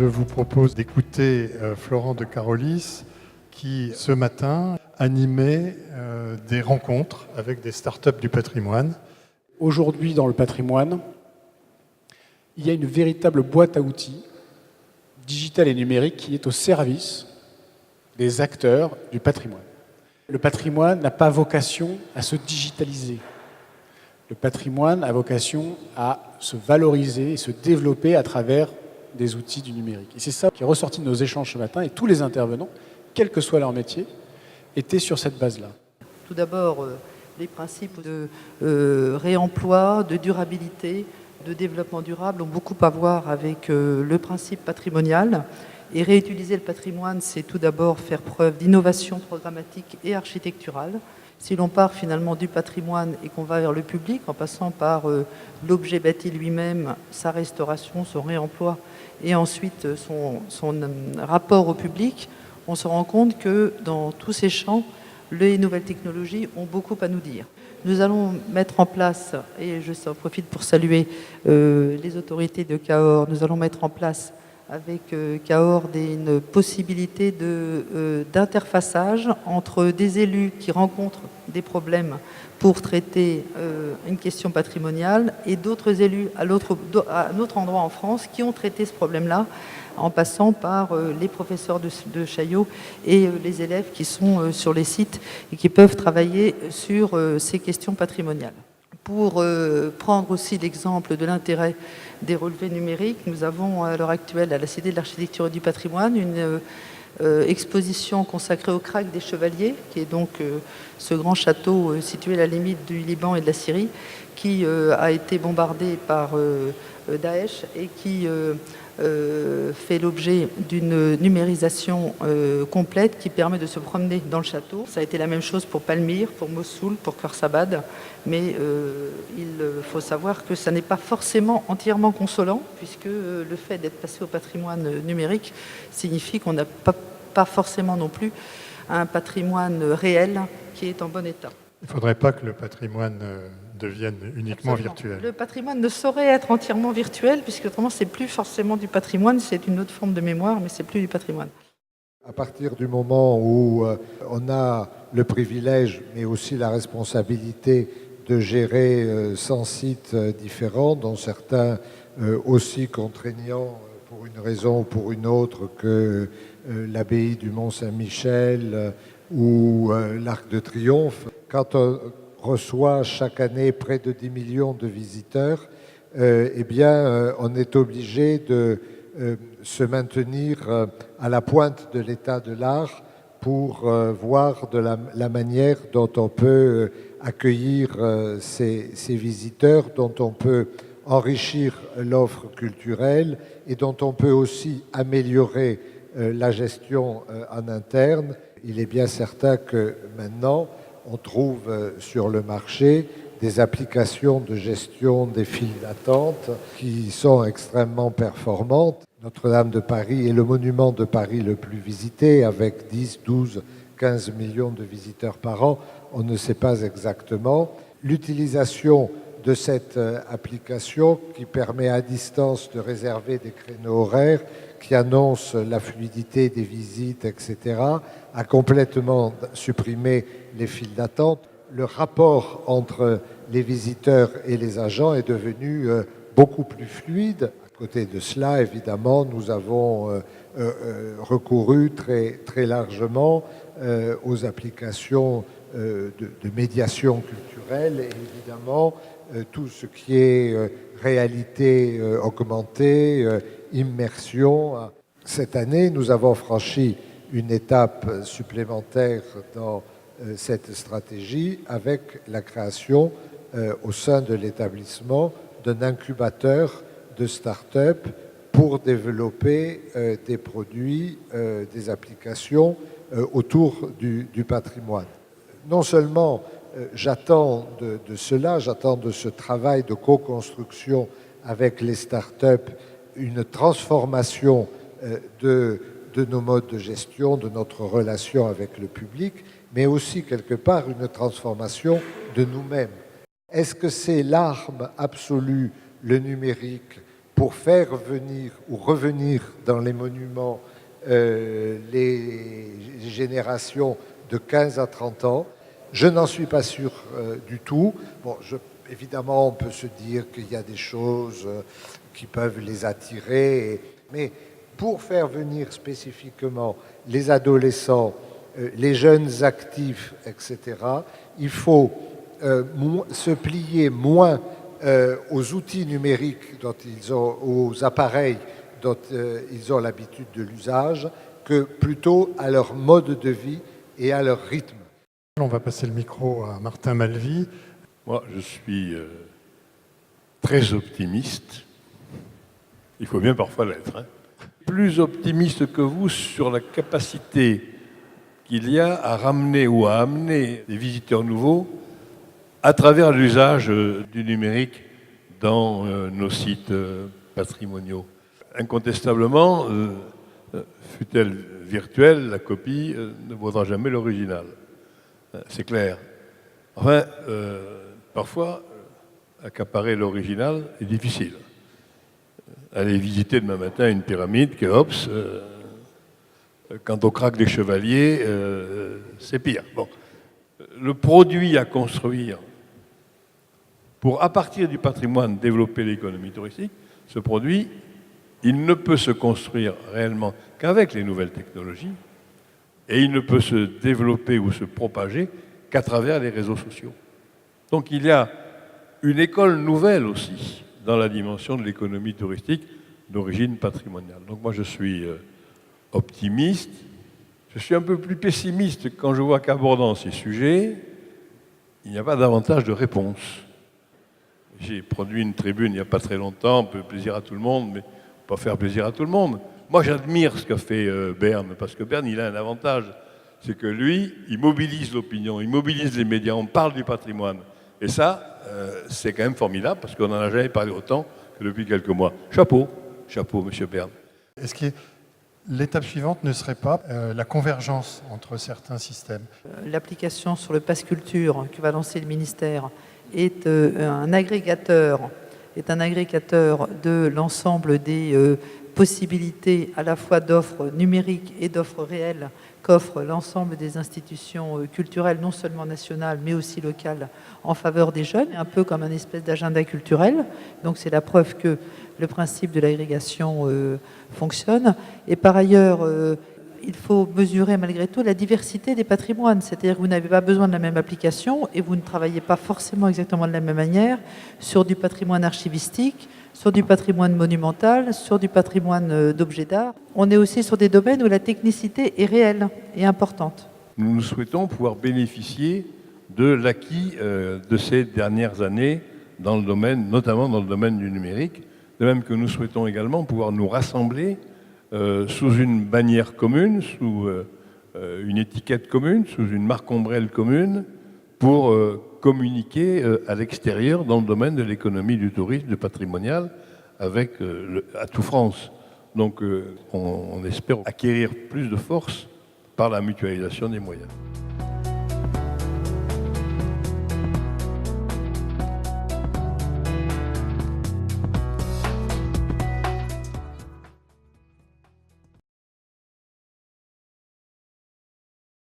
Je vous propose d'écouter Florent de Carolis qui, ce matin, animait des rencontres avec des startups du patrimoine. Aujourd'hui, dans le patrimoine, il y a une véritable boîte à outils, digitale et numérique, qui est au service des acteurs du patrimoine. Le patrimoine n'a pas vocation à se digitaliser. Le patrimoine a vocation à se valoriser et se développer à travers des outils du numérique. Et c'est ça qui est ressorti de nos échanges ce matin, et tous les intervenants, quel que soit leur métier, étaient sur cette base-là. Tout d'abord, les principes de réemploi, de durabilité, de développement durable ont beaucoup à voir avec le principe patrimonial. Et réutiliser le patrimoine, c'est tout d'abord faire preuve d'innovation programmatique et architecturale. Si l'on part finalement du patrimoine et qu'on va vers le public, en passant par l'objet bâti lui-même, sa restauration, son réemploi, et ensuite son rapport au public, on se rend compte que dans tous ces champs, les nouvelles technologies ont beaucoup à nous dire. Nous allons mettre en place, et je en profite pour saluer les autorités de Cahors, nous allons mettre en place avec Cahors une possibilité d'interfaçage entre des élus qui rencontrent des problèmes pour traiter une question patrimoniale et d'autres élus à un autre endroit en France qui ont traité ce problème-là, en passant par les professeurs de Chaillot et les élèves qui sont sur les sites et qui peuvent travailler sur ces questions patrimoniales. Pour prendre aussi l'exemple de l'intérêt des relevés numériques, nous avons à l'heure actuelle à la Cité de l'Architecture et du Patrimoine une exposition consacrée au Krach des Chevaliers, qui est donc ce grand château situé à la limite du Liban et de la Syrie, qui a été bombardé par Daesh et qui fait l'objet d'une numérisation complète qui permet de se promener dans le château. Ça a été la même chose pour Palmyre, pour Mossoul, pour Khorsabad, mais il faut savoir que ça n'est pas forcément entièrement consolant, puisque le fait d'être passé au patrimoine numérique signifie qu'on n'a pas forcément non plus un patrimoine réel qui est en bon état. Il ne faudrait pas que le patrimoine devienne uniquement Absolument. virtuel. Le patrimoine ne saurait être entièrement virtuel, puisque autrement, c'est plus forcément du patrimoine, c'est une autre forme de mémoire, mais c'est plus du patrimoine. À partir du moment où on a le privilège, mais aussi la responsabilité de gérer 100 sites différents, dont certains aussi contraignants pour une raison ou pour une autre que l'abbaye du Mont-Saint-Michel ou l'Arc de Triomphe, quand on reçoit chaque année près de 10 millions de visiteurs, eh bien, on est obligé de se maintenir à la pointe de l'état de l'art pour voir de la manière dont on peut accueillir ces visiteurs, dont on peut enrichir l'offre culturelle et dont on peut aussi améliorer la gestion en interne. Il est bien certain que maintenant, on trouve sur le marché des applications de gestion des files d'attente qui sont extrêmement performantes. Notre-Dame de Paris est le monument de Paris le plus visité, avec 10, 12, 15 millions de visiteurs par an. On ne sait pas exactement. L'utilisation de cette application qui permet à distance de réserver des créneaux horaires, qui annonce la fluidité des visites, etc., a complètement supprimé les files d'attente. Le rapport entre les visiteurs et les agents est devenu beaucoup plus fluide. À côté de cela, évidemment, nous avons recouru très largement aux applications de médiation culturelle et évidemment tout ce qui est réalité augmentée, immersion. Cette année, nous avons franchi une étape supplémentaire dans cette stratégie avec la création au sein de l'établissement d'un incubateur de start-up pour développer des produits, des applications autour du patrimoine. Non seulement j'attends de cela, j'attends de ce travail de co-construction avec les start-up une transformation de nos modes de gestion, de notre relation avec le public, mais aussi quelque part une transformation de nous-mêmes. Est-ce que c'est l'arme absolue, le numérique, pour faire venir ou revenir dans les monuments les générations de 15 à 30 ans. Je n'en suis pas sûr du tout. Bon, évidemment, on peut se dire qu'il y a des choses qui peuvent les attirer, mais pour faire venir spécifiquement les adolescents, les jeunes actifs, etc., il faut se plier moins aux outils numériques aux appareils dont ils ont l'habitude de l'usage, que plutôt à leur mode de vie et à leur rythme. On va passer le micro à Martin Malvy. Moi, je suis très optimiste. Il faut bien parfois l'être. Hein. Plus optimiste que vous sur la capacité qu'il y a à ramener ou à amener des visiteurs nouveaux à travers l'usage du numérique dans nos sites patrimoniaux. Incontestablement, fût-elle virtuelle, la copie ne vaudra jamais l'original. C'est clair. Enfin, parfois, accaparer l'original est difficile. Aller visiter demain matin une pyramide, Khéops, quand on craque des chevaliers, c'est pire. Bon. Le produit à construire pour, à partir du patrimoine, développer l'économie touristique, ce produit, il ne peut se construire réellement qu'avec les nouvelles technologies et il ne peut se développer ou se propager qu'à travers les réseaux sociaux. Donc il y a une école nouvelle aussi dans la dimension de l'économie touristique d'origine patrimoniale. Donc moi je suis optimiste, je suis un peu plus pessimiste quand je vois qu'abordant ces sujets, il n'y a pas davantage de réponses. J'ai produit une tribune il n'y a pas très longtemps, un peu plaisir à tout le monde, mais pas faire plaisir à tout le monde. Moi j'admire ce qu'a fait Berne, parce que Berne il a un avantage, c'est que lui, il mobilise l'opinion, il mobilise les médias, on parle du patrimoine. Et ça, c'est quand même formidable, parce qu'on n'en a jamais parlé autant que depuis quelques mois. Chapeau, chapeau, monsieur Berne. Est-ce que l'étape suivante ne serait pas la convergence entre certains systèmes? L'application sur le pass culture que va lancer le ministère est un agrégateur de l'ensemble des possibilités à la fois d'offres numériques et d'offres réelles qu'offrent l'ensemble des institutions culturelles, non seulement nationales, mais aussi locales, en faveur des jeunes, un peu comme un espèce d'agenda culturel. Donc c'est la preuve que le principe de l'agrégation fonctionne. Et par ailleurs, il faut mesurer malgré tout la diversité des patrimoines. C'est-à-dire que vous n'avez pas besoin de la même application et vous ne travaillez pas forcément exactement de la même manière sur du patrimoine archivistique, sur du patrimoine monumental, sur du patrimoine d'objets d'art. On est aussi sur des domaines où la technicité est réelle et importante. Nous souhaitons pouvoir bénéficier de l'acquis de ces dernières années, dans le domaine, notamment dans le domaine du numérique, de même que nous souhaitons également pouvoir nous rassembler sous une bannière commune, sous une étiquette commune, sous une marque ombrelle commune, pour communiquer à l'extérieur dans le domaine de l'économie du tourisme, du patrimonial, avec Atout France. Donc on espère acquérir plus de force par la mutualisation des moyens.